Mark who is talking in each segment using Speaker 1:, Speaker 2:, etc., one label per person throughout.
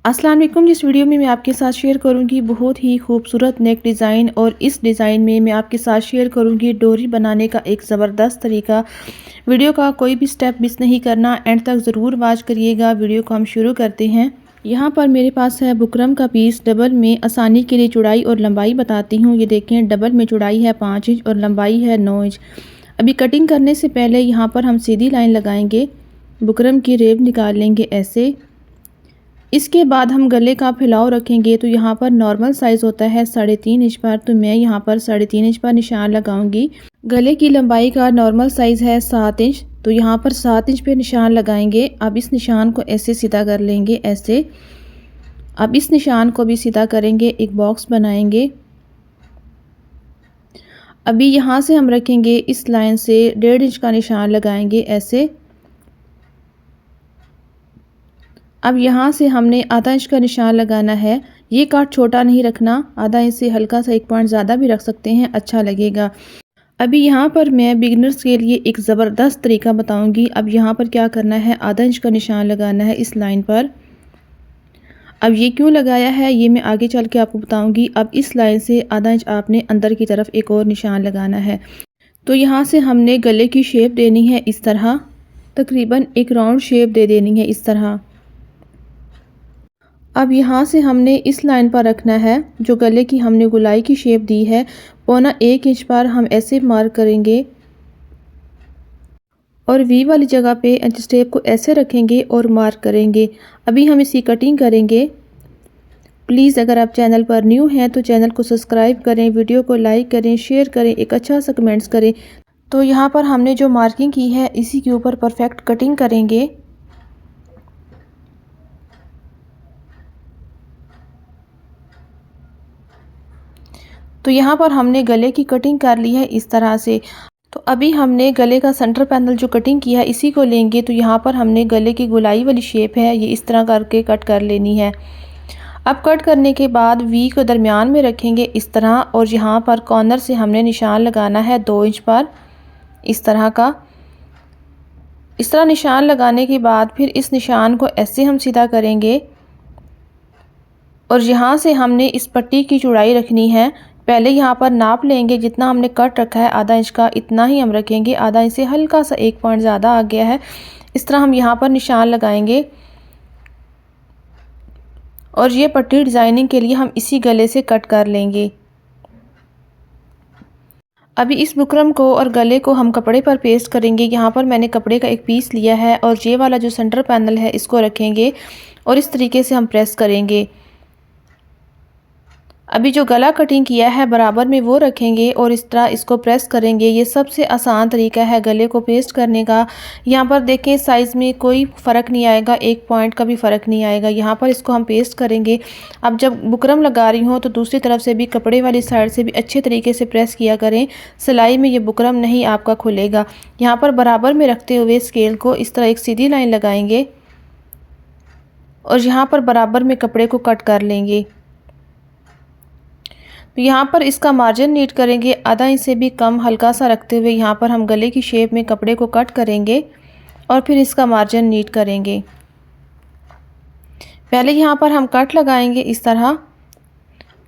Speaker 1: अस्सलाम वालेकुम। जिस वीडियो में मैं आपके साथ शेयर करूंगी बहुत ही खूबसूरत नेक डिज़ाइन, और इस डिज़ाइन में मैं आपके साथ शेयर करूंगी डोरी बनाने का एक ज़बरदस्त तरीका। वीडियो का कोई भी स्टेप मिस नहीं करना, एंड तक ज़रूर वॉच करिएगा। वीडियो को हम शुरू करते हैं। यहाँ पर मेरे पास है बुकरम का पीस। डबल में आसानी के लिए चौड़ाई और लंबाई बताती हूँ। ये देखें, डबल में चौड़ाई है 5 इंच और लंबाई है 9 इंच। अभी कटिंग करने से पहले यहाँ पर हम सीधी लाइन लगाएंगे, बुकरम की रेब निकाल लेंगे ऐसे। इसके बाद हम गले का फैलाव रखेंगे। तो यहाँ पर नॉर्मल साइज़ होता है 3.5 इंच पर, तो मैं यहाँ पर 3.5 इंच पर निशान लगाऊंगी। गले की लंबाई का नॉर्मल साइज़ है 7 इंच, तो यहाँ पर 7 इंच पे निशान लगाएंगे। अब इस निशान को ऐसे सीधा कर लेंगे ऐसे। अब इस निशान को भी सीधा करेंगे, एक बॉक्स बनाएंगे। अभी यहाँ से हम रखेंगे इस लाइन से 1.5 इंच का निशान लगाएंगे ऐसे। अब यहाँ से हमने आधा इंच का निशान लगाना है। ये काट छोटा नहीं रखना, आधा इंच से हल्का सा 1 पॉइंट ज़्यादा भी रख सकते हैं, अच्छा लगेगा। अभी यहाँ पर मैं बिगिनर्स के लिए एक ज़बरदस्त तरीका बताऊंगी। अब यहाँ पर क्या करना है, आधा इंच का निशान लगाना है इस लाइन पर। अब ये क्यों लगाया है ये मैं आगे चल के आपको बताऊंगी। अब इस लाइन से आधा इंच आपने अंदर की तरफ एक और निशान लगाना है। तो यहाँ से हमने गले की शेप देनी है इस तरह, तकरीबन एक राउंड शेप दे देनी है इस तरह। अब यहाँ से हमने इस लाइन पर रखना है जो गले की हमने गोलाई की शेप दी है, 1.25 इंच पर हम ऐसे मार्क करेंगे और वी वाली जगह पे इंच टेप को ऐसे रखेंगे और मार्क करेंगे। अभी हम इसी कटिंग करेंगे। प्लीज़ अगर आप चैनल पर न्यू हैं तो चैनल को सब्सक्राइब करें, वीडियो को लाइक करें, शेयर करें, एक अच्छा सा कमेंट्स करें। तो यहाँ पर हमने जो मार्किंग की है इसी के ऊपर परफेक्ट कटिंग करेंगे। तो यहाँ पर हमने गले की कटिंग कर ली है इस तरह से। तो अभी हमने गले का सेंटर पैनल जो कटिंग किया है इसी को लेंगे। तो यहाँ पर हमने गले की गोलाई वाली शेप है ये इस तरह करके कट कर लेनी है। अब कट करने के बाद वी को दरमियान में रखेंगे इस तरह, और यहाँ पर कॉर्नर से हमने निशान लगाना है 2 इंच पर इस तरह का। इस तरह निशान लगाने के बाद फिर इस निशान को ऐसे हम सीधा करेंगे, और यहाँ से हमने इस पट्टी की चौड़ाई रखनी है। पहले यहाँ पर नाप लेंगे, जितना हमने कट रखा है आधा इंच का इतना ही हम रखेंगे। आधा इंच से हल्का सा 1 पॉइंट ज़्यादा आ गया है। इस तरह हम यहाँ पर निशान लगाएंगे, और ये पट्टी डिज़ाइनिंग के लिए हम इसी गले से कट कर लेंगे। अभी इस बुकरम को और गले को हम कपड़े पर पेस्ट करेंगे। यहाँ पर मैंने कपड़े का एक पीस लिया है और ये वाला जो सेंटर पैनल है इसको रखेंगे और इस तरीके से हम प्रेस करेंगे। अभी जो गला कटिंग किया है बराबर में वो रखेंगे और इस तरह इसको प्रेस करेंगे। ये सबसे आसान तरीका है गले को पेस्ट करने का। यहाँ पर देखें साइज़ में कोई फ़र्क नहीं आएगा, 1 पॉइंट का भी फ़र्क नहीं आएगा। यहाँ पर इसको हम पेस्ट करेंगे। अब जब बुकरम लगा रही हूँ तो दूसरी तरफ से भी कपड़े वाली साइड से भी अच्छे तरीके से प्रेस किया करें, सिलाई में ये बुकरम नहीं आपका खुलेगा। यहाँ पर बराबर में रखते हुए स्केल को इस तरह एक सीधी लाइन लगाएंगे और यहाँ पर बराबर में कपड़े को कट कर लेंगे। तो यहाँ पर इसका मार्जिन नीट करेंगे, आधा इंच से भी कम हल्का सा रखते हुए यहाँ पर हम गले की शेप में कपड़े को कट करेंगे और फिर इसका मार्जिन नीट करेंगे। पहले यहाँ पर हम कट लगाएंगे इस तरह।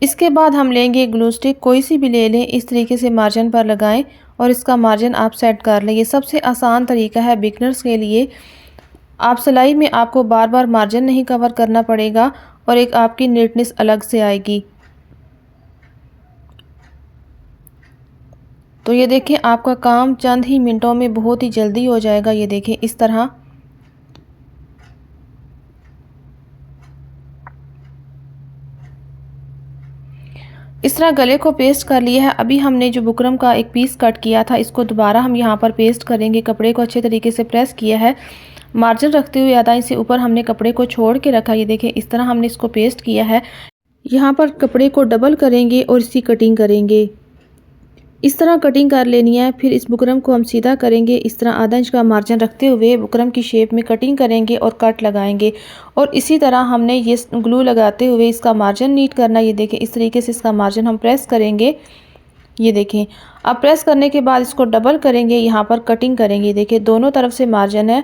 Speaker 1: इसके बाद हम लेंगे ग्लू स्टिक, कोई सी भी ले लें, इस तरीके से मार्जिन पर लगाएं और इसका मार्जिन आप सेट कर लें। ये सबसे आसान तरीका है बिगनर्स के लिए। आप सिलाई में आपको बार बार मार्जिन नहीं कवर करना पड़ेगा और एक आपकी नीटनेस अलग से आएगी। तो ये देखें आपका काम चंद ही मिनटों में बहुत ही जल्दी हो जाएगा। ये देखें इस तरह। इस तरह गले को पेस्ट कर लिया है। अभी हमने जो बुकरम का एक पीस कट किया था इसको दोबारा हम यहाँ पर पेस्ट करेंगे। कपड़े को अच्छे तरीके से प्रेस किया है, मार्जिन रखते हुए आधा इंच से ऊपर हमने कपड़े को छोड़ के रखा। ये देखें इस तरह हमने इसको पेस्ट किया है। यहाँ पर कपड़े को डबल करेंगे और इसकी कटिंग करेंगे। इस तरह कटिंग कर लेनी है। फिर इस बुकरम को हम सीधा करेंगे, इस तरह आधा इंच का मार्जिन रखते हुए बुकरम की शेप में कटिंग करेंगे और कट लगाएंगे। और इसी तरह हमने ये ग्लू लगाते हुए इसका मार्जिन नीट करना। ये देखें इस तरीके से इसका मार्जिन हम प्रेस करेंगे। ये देखें अब प्रेस करने के बाद इसको डबल करेंगे, यहाँ पर कटिंग करेंगे। देखिए दोनों तरफ से मार्जिन है।